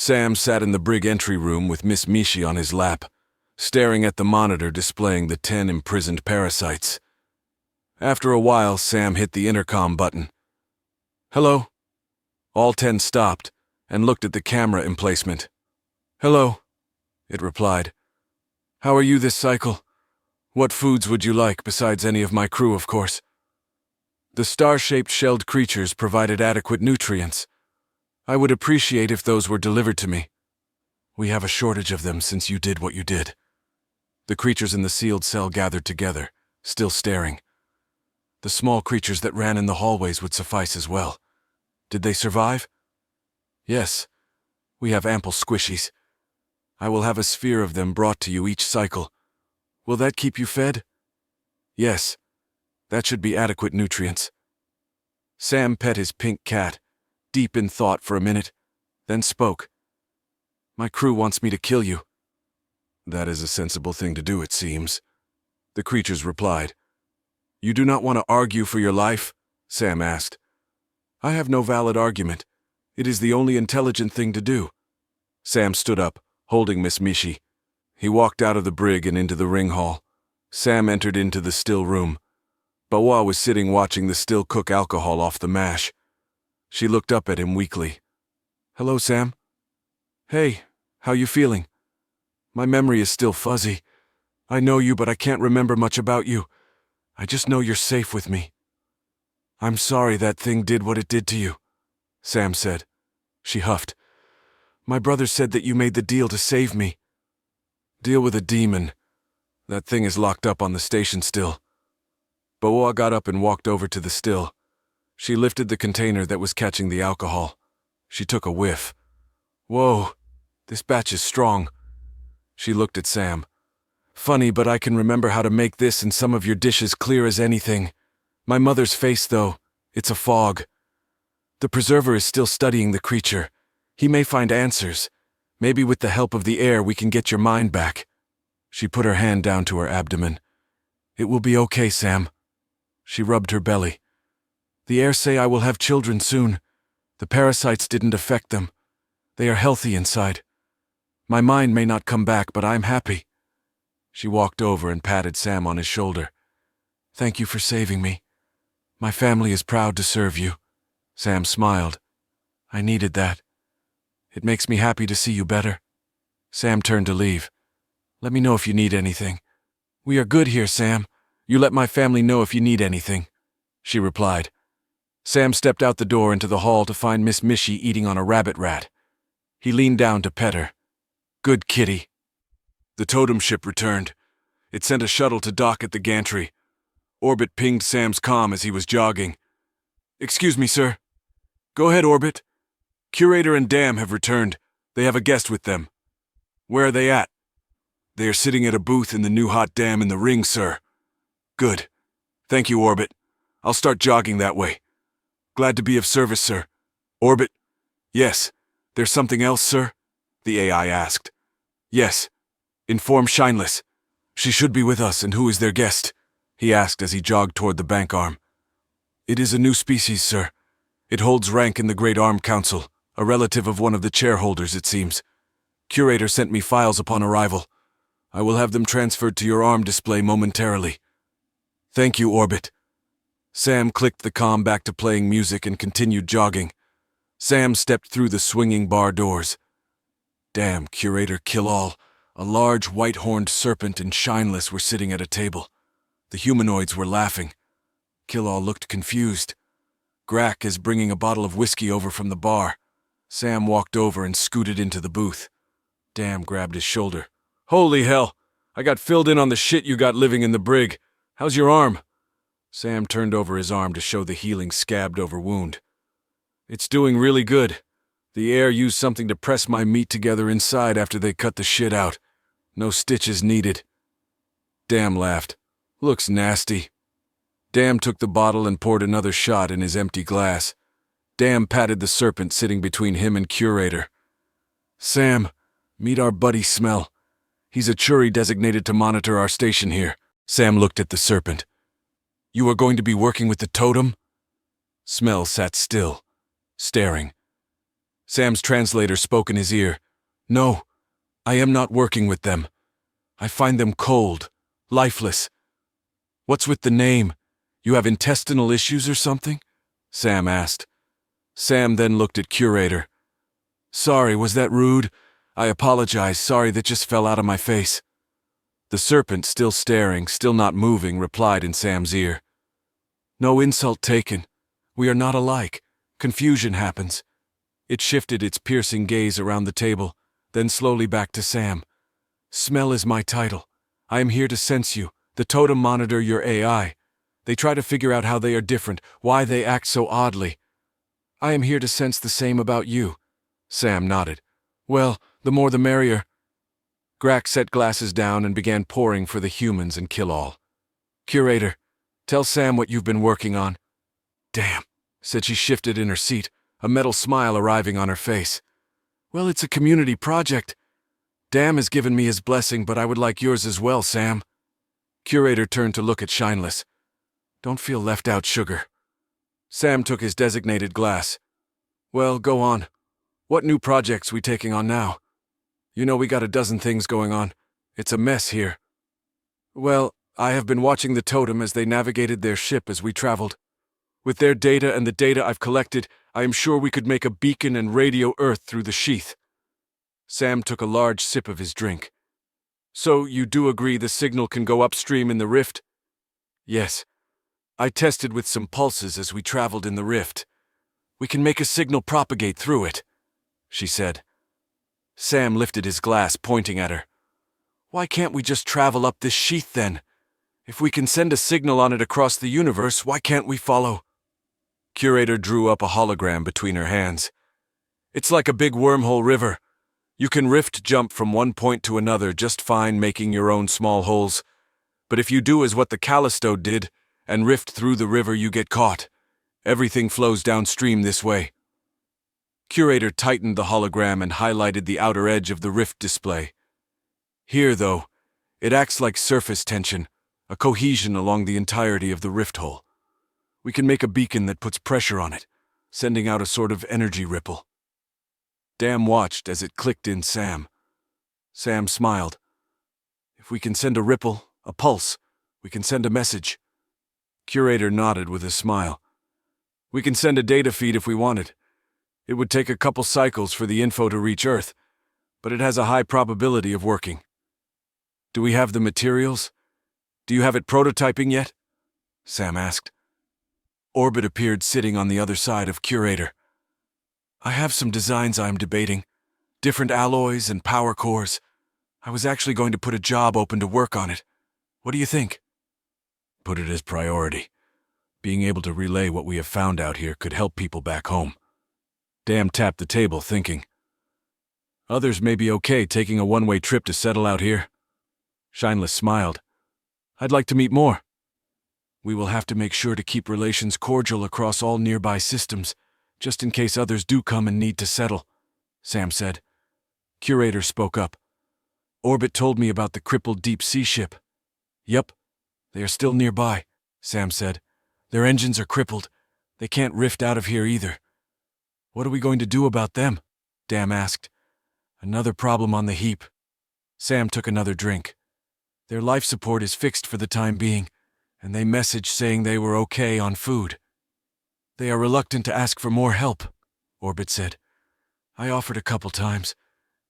Sam sat in the brig entry room with Miss Mishi on his lap, staring at the monitor displaying the 10 imprisoned parasites. After a while, Sam hit the intercom button. "Hello?" All 10 stopped and looked at the camera emplacement. "Hello," it replied. "How are you this cycle? What foods would you like besides any of my crew, of course?" The star-shaped shelled creatures provided adequate nutrients. "I would appreciate if those were delivered to me. We have a shortage of them since you did what you did." The creatures in the sealed cell gathered together, still staring. The small creatures that ran in the hallways would suffice as well. Did they survive? "Yes. We have ample squishies. I will have a sphere of them brought to you each cycle. Will that keep you fed?" "Yes. That should be adequate nutrients." Sam pet his pink cat, deep in thought for a minute, then spoke. "My crew wants me to kill you." "That is a sensible thing to do, it seems," the creatures replied. "You do not want to argue for your life?" Sam asked. "I have no valid argument. It is the only intelligent thing to do." Sam stood up, holding Miss Mishi. He walked out of the brig and into the ring hall. Sam entered into the still room. Bawa was sitting watching the still cook alcohol off the mash. She looked up at him weakly. "Hello, Sam." "Hey, how you feeling?" "My memory is still fuzzy. I know you, but I can't remember much about you. I just know you're safe with me." "I'm sorry that thing did what it did to you," Sam said. She huffed. "My brother said that you made the deal to save me." "Deal with a demon. That thing is locked up on the station still." Bawa got up and walked over to the still. She lifted the container that was catching the alcohol. She took a whiff. "Whoa, this batch is strong." She looked at Sam. "Funny, but I can remember how to make this and some of your dishes clear as anything. My mother's face, though, it's a fog. The preserver is still studying the creature. He may find answers. Maybe with the help of the air we can get your mind back." She put her hand down to her abdomen. "It will be okay, Sam." She rubbed her belly. "The air say I will have children soon. The parasites didn't affect them. They are healthy inside. My mind may not come back, but I'm happy." She walked over and patted Sam on his shoulder. "Thank you for saving me. My family is proud to serve you." Sam smiled. "I needed that. It makes me happy to see you better." Sam turned to leave. "Let me know if you need anything." "We are good here, Sam. You let my family know if you need anything," she replied. Sam stepped out the door into the hall to find Miss Mishi eating on a rabbit rat. He leaned down to pet her. "Good kitty." The totem ship returned. It sent a shuttle to dock at the gantry. Orbit pinged Sam's comm as he was jogging. "Excuse me, sir." "Go ahead, Orbit." "Curator and Dam have returned. They have a guest with them." "Where are they at?" "They are sitting at a booth in the new hot dam in the ring, sir." "Good. Thank you, Orbit. I'll start jogging that way." "Glad to be of service, sir." "Orbit?" "Yes. There's something else, sir?" the AI asked. "Yes. Inform Shineless. She should be with us, and who is their guest?" he asked as he jogged toward the bank arm. "It is a new species, sir. It holds rank in the Great Arm Council, a relative of one of the chairholders, it seems. Curator sent me files upon arrival. I will have them transferred to your arm display momentarily." "Thank you, Orbit." Sam clicked the comm back to playing music and continued jogging. Sam stepped through the swinging bar doors. Damn, Curator Kill-All. A large, white-horned serpent and Shineless were sitting at a table. The humanoids were laughing. Kill-All looked confused. Grack is bringing a bottle of whiskey over from the bar. Sam walked over and scooted into the booth. Damn grabbed his shoulder. "Holy hell! I got filled in on the shit you got living in the brig. How's your arm?" Sam turned over his arm to show the healing scabbed-over wound. "It's doing really good. The air used something to press my meat together inside after they cut the shit out. No stitches needed." Dam laughed. "Looks nasty." Dam took the bottle and poured another shot in his empty glass. Dam patted the serpent sitting between him and Curator. "Sam, meet our buddy Smell. He's a Churi designated to monitor our station here." Sam looked at the serpent. "You are going to be working with the totem?" Smell sat still, staring. Sam's translator spoke in his ear. "No, I am not working with them. I find them cold, lifeless. What's with the name? You have intestinal issues or something?" Sam asked. Sam then looked at Curator. "Sorry, was that rude? I apologize, sorry, that just fell out of my face." The serpent, still staring, still not moving, replied in Sam's ear. "No insult taken. We are not alike. Confusion happens." It shifted its piercing gaze around the table, then slowly back to Sam. "Smell is my title. I am here to sense you. The totem monitor your AI. They try to figure out how they are different, why they act so oddly. I am here to sense the same about you." Sam nodded. "Well, the more the merrier." Grack set glasses down and began pouring for the humans and Kill-All. "Curator, tell Sam what you've been working on." "Damn," said she, shifted in her seat, a metal smile arriving on her face. "Well, it's a community project. Damn has given me his blessing, but I would like yours as well, Sam." Curator turned to look at Shineless. "Don't feel left out, sugar." Sam took his designated glass. "Well, go on. What new projects we taking on now? You know we got a dozen things going on. It's a mess here." "Well, I have been watching the totem as they navigated their ship as we traveled. With their data and the data I've collected, I am sure we could make a beacon and radio Earth through the sheath." Sam took a large sip of his drink. "So you do agree the signal can go upstream in the rift?" "Yes. I tested with some pulses as we traveled in the rift. We can make a signal propagate through it," she said. Sam lifted his glass, pointing at her. "Why can't we just travel up this sheath then? If we can send a signal on it across the universe, why can't we follow?" Curator drew up a hologram between her hands. "It's like a big wormhole river. You can rift jump from one point to another just fine, making your own small holes. But if you do as what the Callisto did, and rift through the river, you get caught. Everything flows downstream this way." Curator tightened the hologram and highlighted the outer edge of the rift display. "Here, though, it acts like surface tension, a cohesion along the entirety of the rift hole. We can make a beacon that puts pressure on it, sending out a sort of energy ripple." Dam watched as it clicked in Sam. Sam smiled. "If we can send a ripple, a pulse, we can send a message." Curator nodded with a smile. "We can send a data feed if we wanted. It would take a couple cycles for the info to reach Earth, but it has a high probability of working." "Do we have the materials? Do you have it prototyping yet?" Sam asked. Orbit appeared sitting on the other side of Curator. "I have some designs I'm debating. Different alloys and power cores. I was actually going to put a job open to work on it. What do you think?" "Put it as priority. Being able to relay what we have found out here could help people back home." Dam tapped the table, thinking. "Others may be okay taking a one-way trip to settle out here." Shineless smiled. "I'd like to meet more. We will have to make sure to keep relations cordial across all nearby systems, just in case others do come and need to settle," Sam said. Curator spoke up. "Orbit told me about the crippled deep-sea ship." "Yup, they are still nearby," Sam said. "Their engines are crippled. They can't rift out of here either." "What are we going to do about them?" Dam asked. "Another problem on the heap." Sam took another drink. "Their life support is fixed for the time being, and they messaged saying they were okay on food. They are reluctant to ask for more help," Orbit said. "I offered a couple times.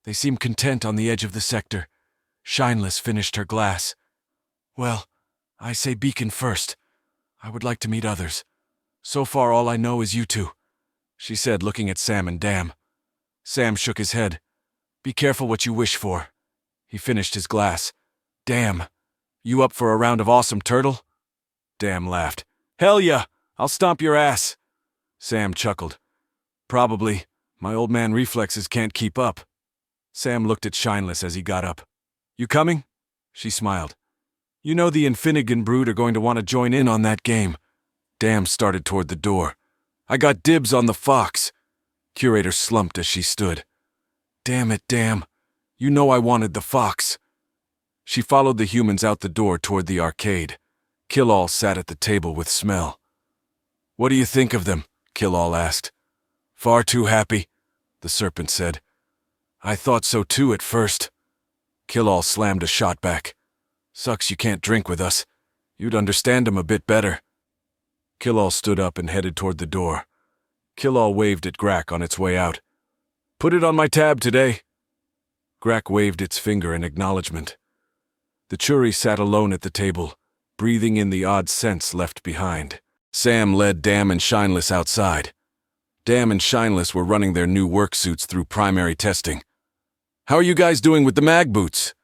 They seem content on the edge of the sector." Shineless finished her glass. "Well, I say beacon first. I would like to meet others. So far all I know is you two," she said, looking at Sam and Dam. Sam shook his head. "Be careful what you wish for." He finished his glass. "Dam, you up for a round of awesome turtle?" Dam laughed. "Hell yeah, I'll stomp your ass." Sam chuckled. "Probably. My old man reflexes can't keep up." Sam looked at Shineless as he got up. "You coming?" She smiled. "You know the Infinigan brood are going to want to join in on that game." Dam started toward the door. "I got dibs on the fox." Curator slumped as she stood. "Damn it, Dam. You know I wanted the fox." She followed the humans out the door toward the arcade. Kill-All sat at the table with Smell. "What do you think of them?" Kill-All asked. "Far too happy. the serpent said. I thought so too at first. Kill-All slammed a shot back. Sucks you can't drink with us. You'd understand him a bit better. Kill-All stood up and headed toward the door. Kill-All waved at Grak on its way out. Put it on my tab today. Grak waved its finger in acknowledgement. The Churi sat alone at the table, breathing in the odd scents left behind. Sam led Dam and Shineless outside. Dam and Shineless were running their new work suits through primary testing. How are you guys doing with the mag boots?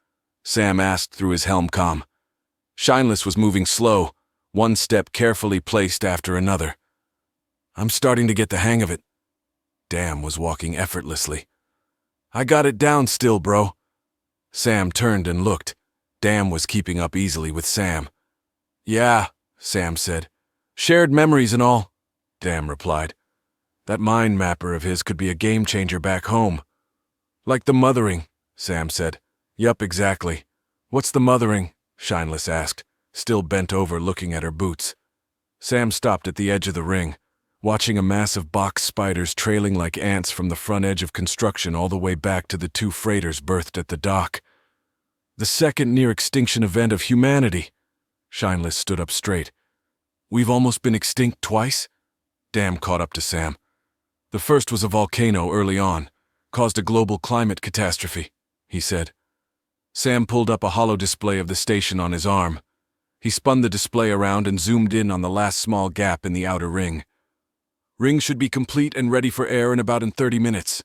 Sam asked through his helm comm. Shineless was moving slow, one step carefully placed after another. I'm starting to get the hang of it. Dam was walking effortlessly. I got it down still, bro. Sam turned and looked. Dam was keeping up easily with Sam. Yeah, Sam said. Shared memories and all, Dam replied. That mind mapper of his could be a game changer back home. Like the mothering, Sam said. Yup, exactly. What's the mothering? Shineless asked, still bent over looking at her boots. Sam stopped at the edge of the ring, watching a mass of box spiders trailing like ants from the front edge of construction all the way back to the two freighters berthed at the dock. The second near-extinction event of humanity. Shineless stood up straight. We've almost been extinct twice? Dam caught up to Sam. The first was a volcano early on, caused a global climate catastrophe, he said. Sam pulled up a holo display of the station on his arm. He spun the display around and zoomed in on the last small gap in the outer ring. Ring should be complete and ready for air in about 30 minutes.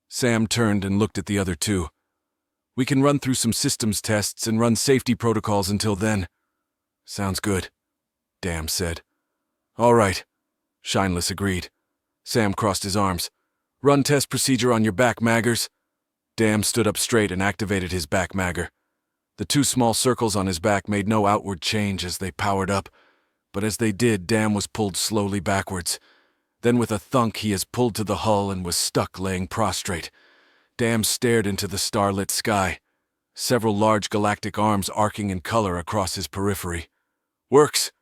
Sam turned and looked at the other two. We can run through some systems tests and run safety protocols until then. Sounds good, Dam said. All right, Shineless agreed. Sam crossed his arms. Run test procedure on your back, maggers. Dam stood up straight and activated his back magger. The two small circles on his back made no outward change as they powered up, but as they did, Dam was pulled slowly backwards. Then with a thunk, he is pulled to the hull and was stuck laying prostrate. Dam stared into the starlit sky, several large galactic arms arcing in color across his periphery. Works.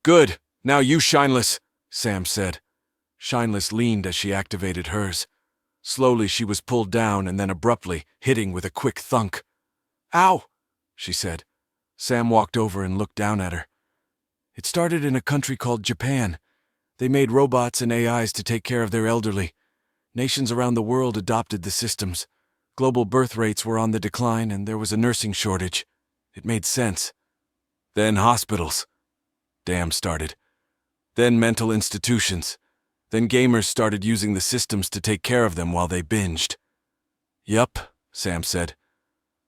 Good. Now you, Shineless, Sam said. Shineless leaned as she activated hers. Slowly she was pulled down and then abruptly, hitting with a quick thunk. Ow, she said. Sam walked over and looked down at her. It started in a country called Japan. They made robots and AIs to take care of their elderly. Nations around the world adopted the systems. Global birth rates were on the decline and there was a nursing shortage. It made sense. Then hospitals. Dam started. Then mental institutions. Then gamers started using the systems to take care of them while they binged. Yup, Sam said.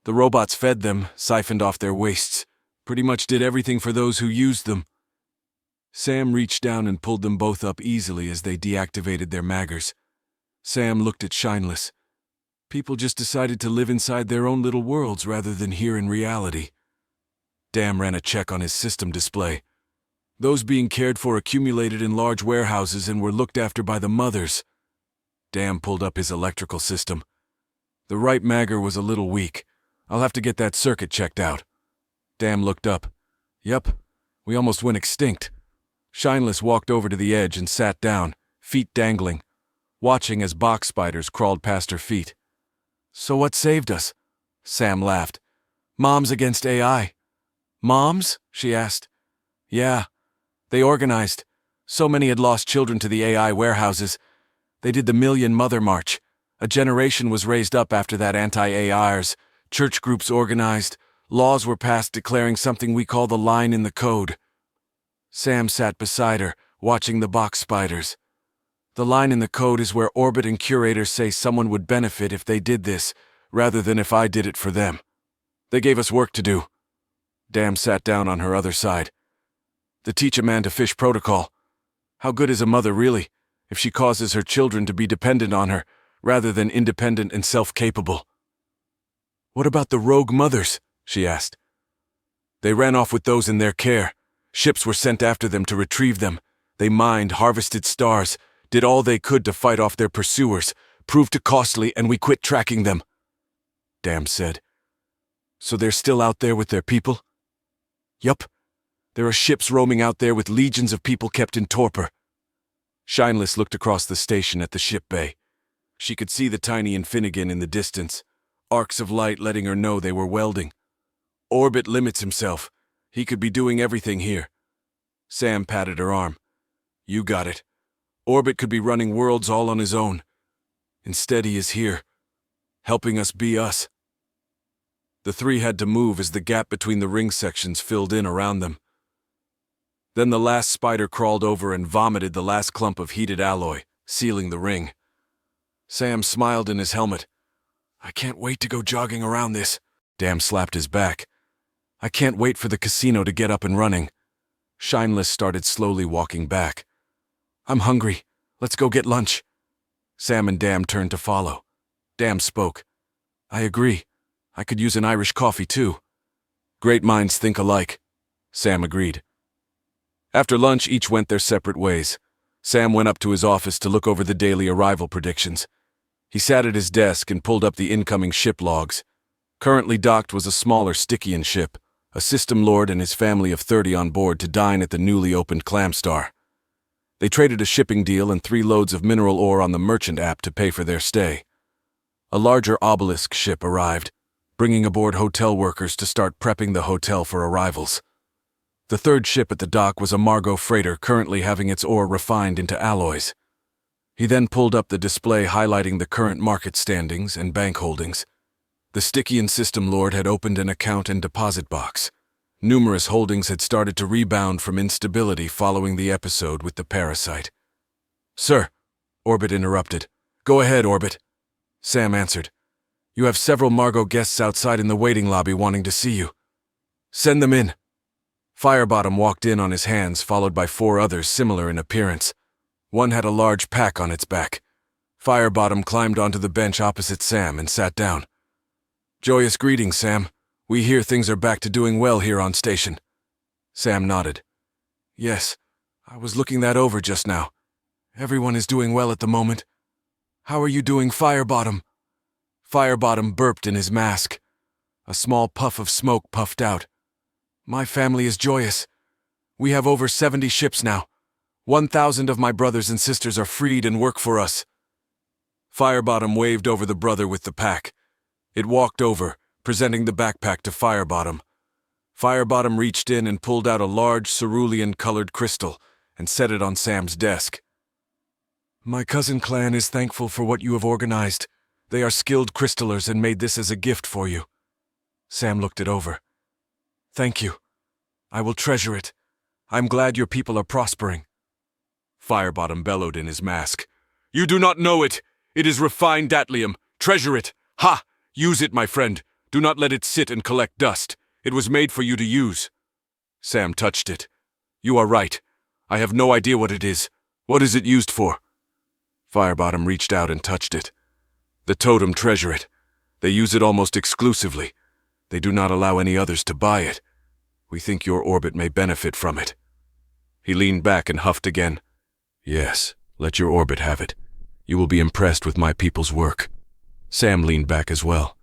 The robots fed them, siphoned off their wastes, pretty much did everything for those who used them. Sam reached down and pulled them both up easily as they deactivated their maggers. Sam looked at Shineless. People just decided to live inside their own little worlds rather than here in reality. Dam ran a check on his system display. Those being cared for accumulated in large warehouses and were looked after by the mothers. Dam pulled up his electrical system. The right magger was a little weak. I'll have to get that circuit checked out. Dam looked up. Yup, we almost went extinct. Shineless walked over to the edge and sat down, feet dangling, watching as box spiders crawled past her feet. So what saved us? Sam laughed. Moms against AI. Moms? She asked. Yeah. They organized. So many had lost children to the AI warehouses. They did the Million Mother March. A generation was raised up after that anti-AIers. Church groups organized. Laws were passed declaring something we call the line in the code. Sam sat beside her, watching the box spiders. The line in the code is where Orbit and Curator say someone would benefit if they did this, rather than if I did it for them. They gave us work to do. Dam sat down on her other side. The teach a man to fish protocol. How good is a mother, really, if she causes her children to be dependent on her, rather than independent and self-capable? What about the rogue mothers? She asked. They ran off with those in their care. Ships were sent after them to retrieve them. They mined, harvested stars, did all they could to fight off their pursuers, proved too costly, and we quit tracking them. Dam said. So they're still out there with their people? Yup. There are ships roaming out there with legions of people kept in torpor. Shineless looked across the station at the ship bay. She could see the tiny Infinigan in the distance, arcs of light letting her know they were welding. Orbit limits himself. He could be doing everything here. Sam patted her arm. You got it. Orbit could be running worlds all on his own. Instead, he is here, helping us be us. The three had to move as the gap between the ring sections filled in around them. Then the last spider crawled over and vomited the last clump of heated alloy, sealing the ring. Sam smiled in his helmet. I can't wait to go jogging around this. Dam slapped his back. I can't wait for the casino to get up and running. Shineless started slowly walking back. I'm hungry. Let's go get lunch. Sam and Dam turned to follow. Dam spoke. I agree. I could use an Irish coffee too. Great minds think alike. Sam agreed. After lunch, each went their separate ways. Sam went up to his office to look over the daily arrival predictions. He sat at his desk and pulled up the incoming ship logs. Currently docked was a smaller Stygian ship, a system lord and his family of 30 on board to dine at the newly opened Clamstar. They traded a shipping deal and 3 loads of mineral ore on the merchant app to pay for their stay. A larger obelisk ship arrived, bringing aboard hotel workers to start prepping the hotel for arrivals. The third ship at the dock was a Margot freighter currently having its ore refined into alloys. He then pulled up the display highlighting the current market standings and bank holdings. The Stygian system lord had opened an account and deposit box. Numerous holdings had started to rebound from instability following the episode with the parasite. Sir, Orbit interrupted. Go ahead, Orbit. Sam answered. You have several Margot guests outside in the waiting lobby wanting to see you. Send them in. Firebottom walked in on his hands, followed by 4 others similar in appearance. One had a large pack on its back. Firebottom climbed onto the bench opposite Sam and sat down. Joyous greetings, Sam. We hear things are back to doing well here on station. Sam nodded. Yes, I was looking that over just now. Everyone is doing well at the moment. How are you doing, Firebottom? Firebottom burped in his mask. A small puff of smoke puffed out. My family is joyous. We have over 70 ships now. 1,000 of my brothers and sisters are freed and work for us. Firebottom waved over the brother with the pack. It walked over, presenting the backpack to Firebottom. Firebottom reached in and pulled out a large cerulean-colored crystal and set it on Sam's desk. My cousin clan is thankful for what you have organized. They are skilled crystallers and made this as a gift for you. Sam looked it over. Thank you. I will treasure it. I'm glad your people are prospering. Firebottom bellowed in his mask. You do not know it. It is refined datlium. Treasure it. Ha! Use it, my friend. Do not let it sit and collect dust. It was made for you to use. Sam touched it. You are right. I have no idea what it is. What is it used for? Firebottom reached out and touched it. The totem treasure it. They use it almost exclusively. They do not allow any others to buy it. We think your orbit may benefit from it. He leaned back and huffed again. Yes, let your orbit have it. You will be impressed with my people's work. Sam leaned back as well.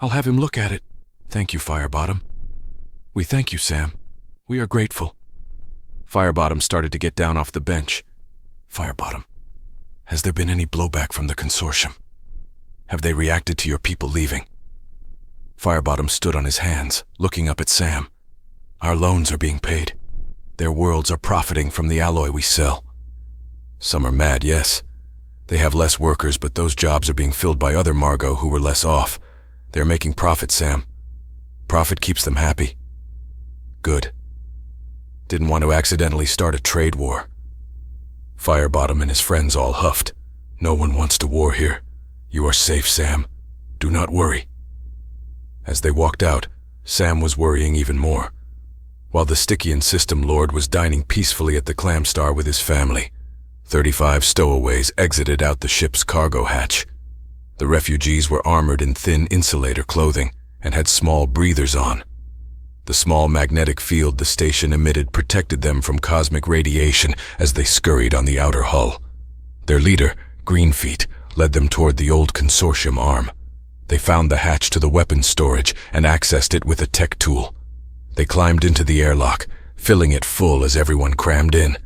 I'll have him look at it. Thank you, Firebottom. We thank you, Sam. We are grateful. Firebottom started to get down off the bench. Firebottom, has there been any blowback from the consortium? Have they reacted to your people leaving? Firebottom stood on his hands, looking up at Sam. Our loans are being paid. Their worlds are profiting from the alloy we sell. Some are mad, yes. They have less workers, but those jobs are being filled by other Margot who were less off. They're making profit, Sam. Profit keeps them happy. Good. Didn't want to accidentally start a trade war. Firebottom and his friends all huffed. No one wants to war here. You are safe, Sam. Do not worry. As they walked out, Sam was worrying even more. While the Stygian system lord was dining peacefully at the Clamstar with his family, 35 stowaways exited out the ship's cargo hatch. The refugees were armored in thin insulator clothing and had small breathers on. The small magnetic field the station emitted protected them from cosmic radiation as they scurried on the outer hull. Their leader, Greenfeet, led them toward the old consortium arm. They found the hatch to the weapons storage and accessed it with a tech tool. They climbed into the airlock, filling it full as everyone crammed in.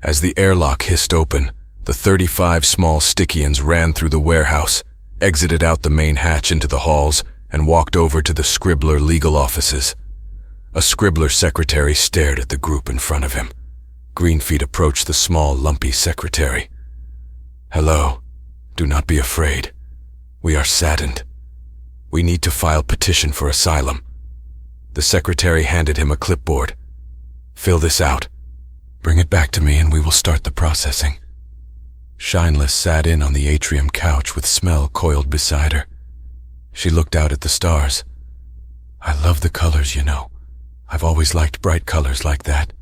As the airlock hissed open, The 35 small Stygians ran through the warehouse, exited out the main hatch into the halls, and walked over to the Scribbler legal offices. A Scribbler secretary stared at the group in front of him. Greenfeet approached the small, lumpy secretary. "Hello. Do not be afraid. We are saddened. We need to file petition for asylum." The secretary handed him a clipboard. "Fill this out. Bring it back to me and we will start the processing." Shineless sat in on the atrium couch with Smell coiled beside her. She looked out at the stars. "I love the colors, you know. I've always liked bright colors like that."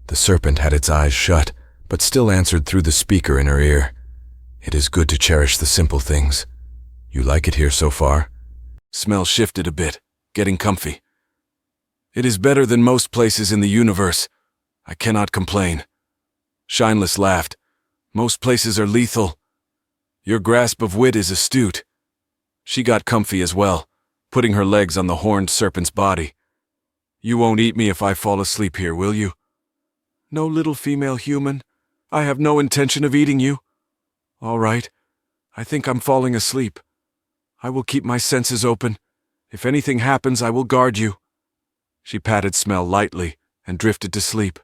The serpent had its eyes shut, but still answered through the speaker in her ear. "It is good to cherish the simple things. You like it here so far?" Smell shifted a bit, getting comfy. "It is better than most places in the universe. I cannot complain." Shineless laughed. "Most places are lethal. Your grasp of wit is astute." She got comfy as well, putting her legs on the horned serpent's body. "You won't eat me if I fall asleep here, will you?" "No, little female human. I have no intention of eating you." "All right. I think I'm falling asleep. I will keep my senses open. If anything happens, I will guard you." She patted Smell lightly and drifted to sleep.